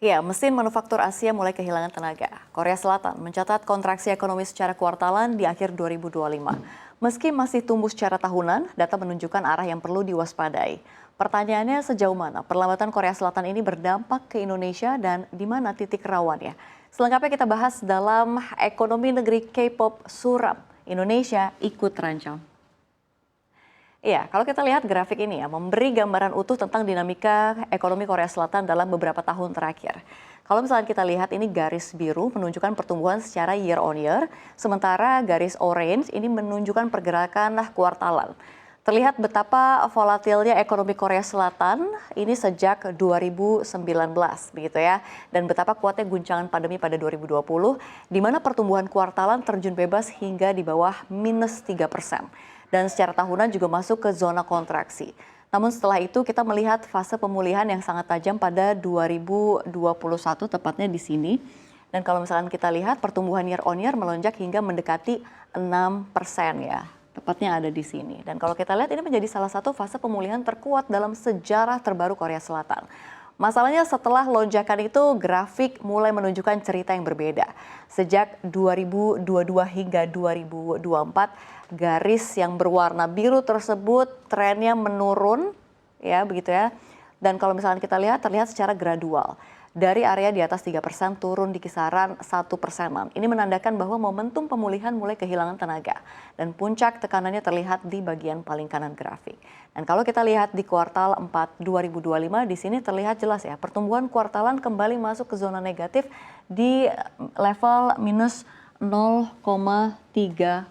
Ya, mesin manufaktur Asia mulai kehilangan tenaga. Korea Selatan mencatat kontraksi ekonomi secara kuartalan di akhir 2025. Meski masih tumbuh secara tahunan, data menunjukkan arah yang perlu diwaspadai. Pertanyaannya sejauh mana perlambatan Korea Selatan ini berdampak ke Indonesia dan di mana titik rawannya? Selengkapnya kita bahas dalam Ekonomi Negeri K-pop Suram. Indonesia ikut terancam. Iya, kalau kita lihat grafik ini ya, memberi gambaran utuh tentang dinamika ekonomi Korea Selatan dalam beberapa tahun terakhir. Kalau misalnya kita lihat ini garis biru menunjukkan pertumbuhan secara year on year, sementara garis orange ini menunjukkan pergerakan kuartalan. Terlihat betapa volatilnya ekonomi Korea Selatan ini sejak 2019 begitu ya. Dan betapa kuatnya guncangan pandemi pada 2020 di mana pertumbuhan kuartalan terjun bebas hingga di bawah minus 3%. Dan secara tahunan juga masuk ke zona kontraksi. Namun setelah itu kita melihat fase pemulihan yang sangat tajam pada 2021 tepatnya di sini. Dan kalau misalkan kita lihat pertumbuhan year on year melonjak hingga mendekati 6% ya. Tepatnya ada di sini. Dan kalau kita lihat ini menjadi salah satu fase pemulihan terkuat dalam sejarah terbaru Korea Selatan. Masalahnya setelah lonjakan itu grafik mulai menunjukkan cerita yang berbeda. Sejak 2022 hingga 2024 garis yang berwarna biru tersebut trennya menurun ya begitu ya. Dan kalau misalnya kita lihat terlihat secara gradual. Dari area di atas 3% turun di kisaran 1%. Ini menandakan bahwa momentum pemulihan mulai kehilangan tenaga. Dan puncak tekanannya terlihat di bagian paling kanan grafik. Dan kalau kita lihat di kuartal 4 2025 di sini terlihat jelas ya. Pertumbuhan kuartalan kembali masuk ke zona negatif di level minus 0,3%.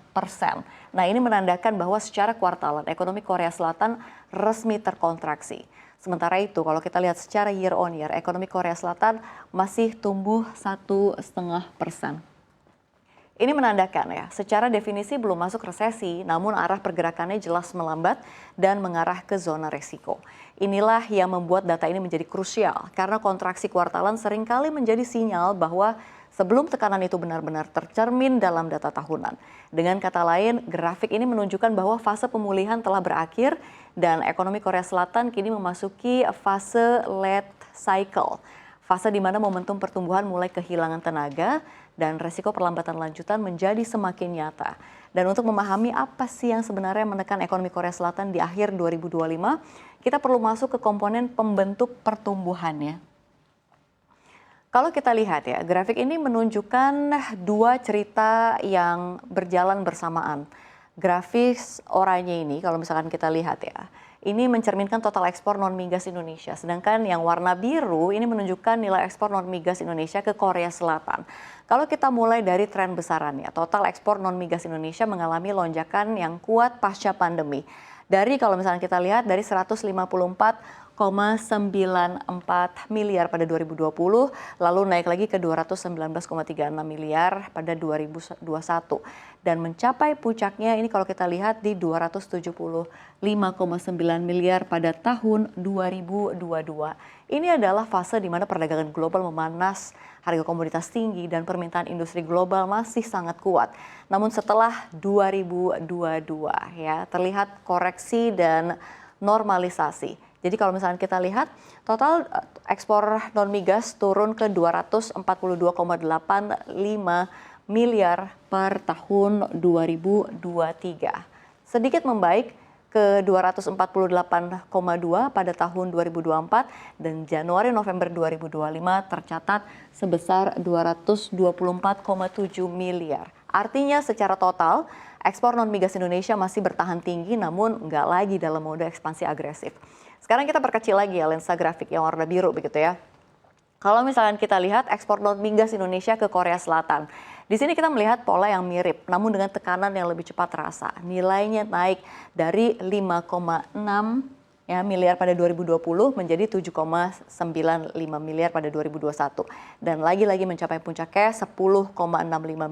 Nah ini menandakan bahwa secara kuartalan ekonomi Korea Selatan resmi terkontraksi. Sementara itu kalau kita lihat secara year on year ekonomi Korea Selatan masih tumbuh 1,5%. Ini menandakan ya secara definisi belum masuk resesi namun arah pergerakannya jelas melambat dan mengarah ke zona resiko. Inilah yang membuat data ini menjadi krusial karena kontraksi kuartalan seringkali menjadi sinyal bahwa sebelum tekanan itu benar-benar tercermin dalam data tahunan. Dengan kata lain, grafik ini menunjukkan bahwa fase pemulihan telah berakhir dan ekonomi Korea Selatan kini memasuki fase late cycle. Fase di mana momentum pertumbuhan mulai kehilangan tenaga dan resiko perlambatan lanjutan menjadi semakin nyata. Dan untuk memahami apa sih yang sebenarnya menekan ekonomi Korea Selatan di akhir 2025, kita perlu masuk ke komponen pembentuk pertumbuhannya. Kalau kita lihat ya, grafik ini menunjukkan dua cerita yang berjalan bersamaan. Grafis oranye ini kalau misalkan kita lihat ya, ini mencerminkan total ekspor non-migas Indonesia. Sedangkan yang warna biru ini menunjukkan nilai ekspor non-migas Indonesia ke Korea Selatan. Kalau kita mulai dari tren besarannya, total ekspor non-migas Indonesia mengalami lonjakan yang kuat pasca pandemi. Dari kalau misalnya kita lihat dari 154,94 miliar pada 2020, lalu naik lagi ke 219,36 miliar pada 2021. Dan mencapai puncaknya ini kalau kita lihat di 275,9 miliar pada tahun 2022. Ini adalah fase di mana perdagangan global memanas, harga komoditas tinggi dan permintaan industri global masih sangat kuat. Namun setelah 2022 ya terlihat koreksi dan normalisasi. Jadi kalau misalnya kita lihat total ekspor non-migas turun ke 242,85 miliar per tahun 2023. Sedikit membaik ke 248,2 pada tahun 2024 dan Januari-November 2025 tercatat sebesar 224,7 miliar. Artinya secara total ekspor non-migas Indonesia masih bertahan tinggi namun nggak lagi dalam mode ekspansi agresif. Sekarang kita perkecil lagi ya lensa grafik yang warna biru begitu ya. Kalau misalkan kita lihat ekspor non-migas Indonesia ke Korea Selatan. Di sini kita melihat pola yang mirip namun dengan tekanan yang lebih cepat terasa. Nilainya naik dari 5,6 ya, miliar pada 2020 menjadi 7,95 miliar pada 2021. Dan lagi-lagi mencapai puncaknya 10,65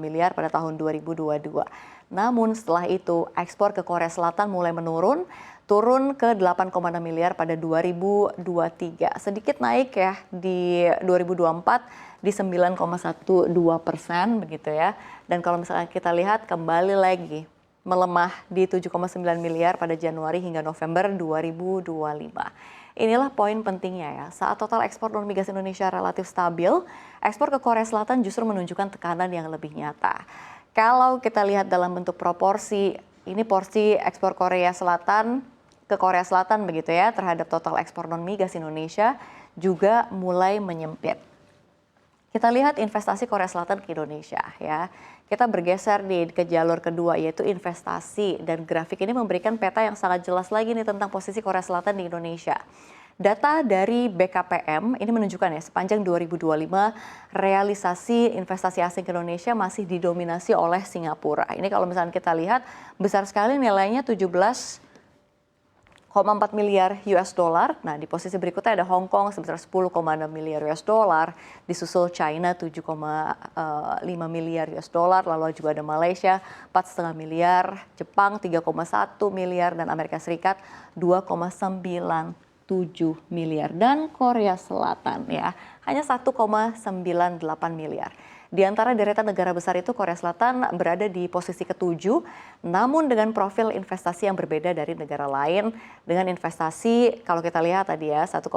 miliar pada tahun 2022. Namun setelah itu ekspor ke Korea Selatan mulai menurun, turun ke 8,6 miliar pada 2023. Sedikit naik ya di 2024 di 9,12% begitu ya. Dan kalau misalnya kita lihat kembali lagi melemah di 7,9 miliar pada Januari hingga November 2025. Inilah poin pentingnya ya, saat total ekspor non-migas Indonesia relatif stabil, ekspor ke Korea Selatan justru menunjukkan tekanan yang lebih nyata. Kalau kita lihat dalam bentuk proporsi, ini porsi ekspor Korea Selatan ke Korea Selatan begitu ya, terhadap total ekspor non-migas Indonesia juga mulai menyempit. Kita lihat investasi Korea Selatan ke Indonesia ya. Kita bergeser ke jalur kedua yaitu investasi, dan grafik ini memberikan peta yang sangat jelas lagi nih tentang posisi Korea Selatan di Indonesia. Data dari BKPM ini menunjukkan ya, sepanjang 2025 realisasi investasi asing ke Indonesia masih didominasi oleh Singapura. Ini kalau misalnya kita lihat besar sekali nilainya 17,4 miliar US dollar. Nah, di posisi berikutnya ada Hong Kong sebesar 10,6 miliar US dollar, disusul China 7,5 miliar US dollar, lalu juga ada Malaysia 4,5 miliar, Jepang 3,1 miliar, dan Amerika Serikat 2,97 miliar, dan Korea Selatan ya hanya 1,98 miliar. Di antara deretan negara besar itu Korea Selatan berada di posisi ke-7, namun dengan profil investasi yang berbeda dari negara lain, dengan investasi kalau kita lihat tadi ya 1,98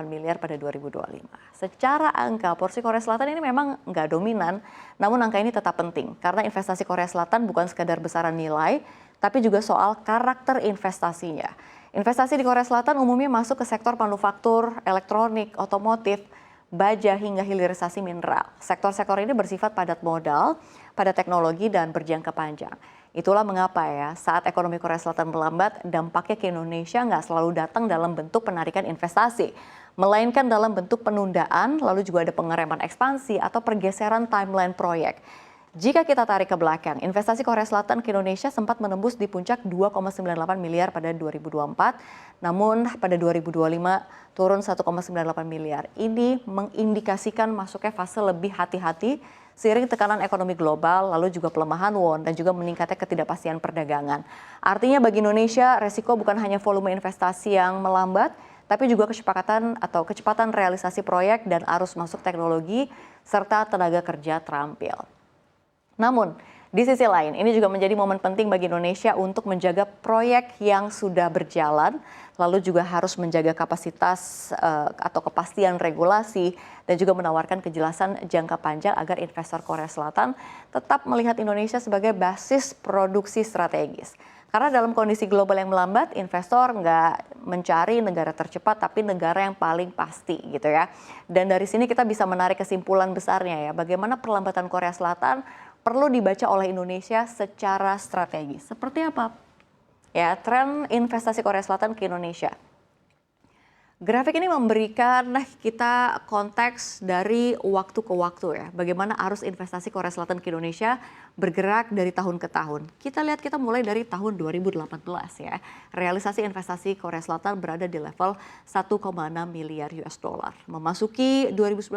miliar pada 2025. Secara angka porsi Korea Selatan ini memang nggak dominan, namun angka ini tetap penting karena investasi Korea Selatan bukan sekadar besaran nilai, tapi juga soal karakter investasinya. Investasi di Korea Selatan umumnya masuk ke sektor manufaktur, elektronik, otomotif, baja, hingga hilirisasi mineral. Sektor-sektor ini bersifat padat modal, pada teknologi, dan berjangka panjang. Itulah mengapa ya saat ekonomi Korea Selatan melambat, dampaknya ke Indonesia nggak selalu datang dalam bentuk penarikan investasi, melainkan dalam bentuk penundaan, lalu juga ada pengereman ekspansi atau pergeseran timeline proyek. Jika kita tarik ke belakang, investasi Korea Selatan ke Indonesia sempat menembus di puncak 2,98 miliar pada 2024, namun pada 2025 turun 1,98 miliar. Ini mengindikasikan masuknya fase lebih hati-hati seiring tekanan ekonomi global, lalu juga pelemahan won, dan juga meningkatnya ketidakpastian perdagangan. Artinya bagi Indonesia, resiko bukan hanya volume investasi yang melambat, tapi juga kecepatan realisasi proyek dan arus masuk teknologi, serta tenaga kerja terampil. Namun, di sisi lain, ini juga menjadi momen penting bagi Indonesia untuk menjaga proyek yang sudah berjalan, lalu juga harus menjaga kapasitas atau kepastian regulasi, dan juga menawarkan kejelasan jangka panjang agar investor Korea Selatan tetap melihat Indonesia sebagai basis produksi strategis. Karena dalam kondisi global yang melambat, investor nggak mencari negara tercepat, tapi negara yang paling pasti gitu ya. Dan dari sini kita bisa menarik kesimpulan besarnya ya, bagaimana perlambatan Korea Selatan perlu dibaca oleh Indonesia secara strategis. Seperti apa ya tren investasi Korea Selatan ke Indonesia? Grafik ini memberikan kita konteks dari waktu ke waktu ya, bagaimana arus investasi Korea Selatan ke Indonesia bergerak dari tahun ke tahun. Kita lihat kita mulai dari tahun 2018 ya. Realisasi investasi Korea Selatan berada di level 1,6 miliar US dollar. Memasuki 2019,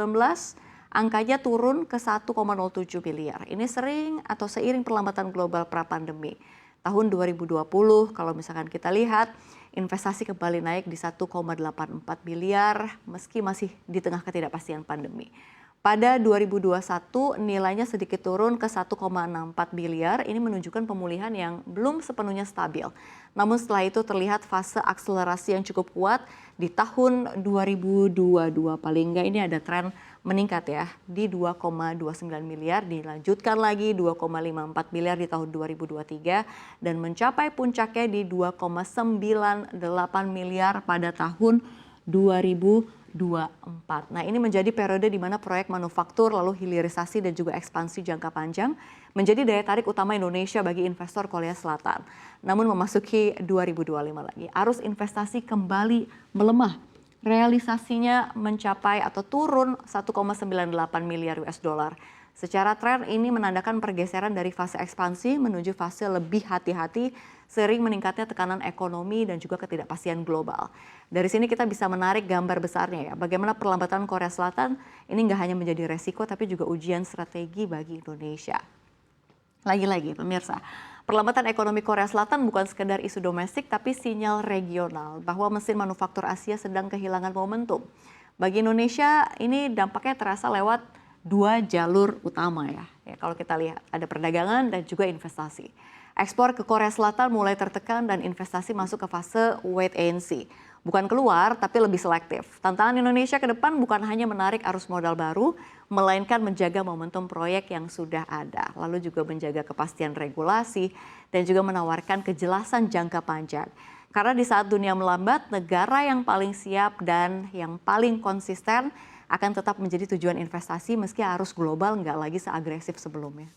angkanya turun ke 1,07 miliar. Ini seiring perlambatan global pra-pandemi. Tahun 2020 kalau misalkan kita lihat, investasi kembali naik di 1,84 miliar meski masih di tengah ketidakpastian pandemi. Pada 2021 nilainya sedikit turun ke 1,64 miliar, ini menunjukkan pemulihan yang belum sepenuhnya stabil. Namun setelah itu terlihat fase akselerasi yang cukup kuat di tahun 2022. Paling enggak ini ada tren meningkat ya di 2,29 miliar, dilanjutkan lagi 2,54 miliar di tahun 2023 dan mencapai puncaknya di 2,98 miliar pada tahun 2024. Nah, ini menjadi periode di mana proyek manufaktur, lalu hilirisasi dan juga ekspansi jangka panjang menjadi daya tarik utama Indonesia bagi investor Korea Selatan. Namun memasuki 2025 lagi, arus investasi kembali melemah. Realisasinya mencapai atau turun 1,98 miliar US dollar. Secara tren ini menandakan pergeseran dari fase ekspansi menuju fase lebih hati-hati sering meningkatnya tekanan ekonomi dan juga ketidakpastian global. Dari sini kita bisa menarik gambar besarnya ya, bagaimana perlambatan Korea Selatan ini nggak hanya menjadi resiko tapi juga ujian strategi bagi Indonesia. Lagi-lagi pemirsa, perlambatan ekonomi Korea Selatan bukan sekedar isu domestik tapi sinyal regional bahwa mesin manufaktur Asia sedang kehilangan momentum. Bagi Indonesia ini dampaknya terasa lewat dua jalur utama ya. Kalau kita lihat ada perdagangan dan juga investasi. Ekspor ke Korea Selatan mulai tertekan dan investasi masuk ke fase wait and see. Bukan keluar, tapi lebih selektif. Tantangan Indonesia ke depan bukan hanya menarik arus modal baru, melainkan menjaga momentum proyek yang sudah ada, lalu juga menjaga kepastian regulasi, dan juga menawarkan kejelasan jangka panjang. Karena di saat dunia melambat, negara yang paling siap dan yang paling konsisten akan tetap menjadi tujuan investasi meski arus global nggak lagi seagresif sebelumnya.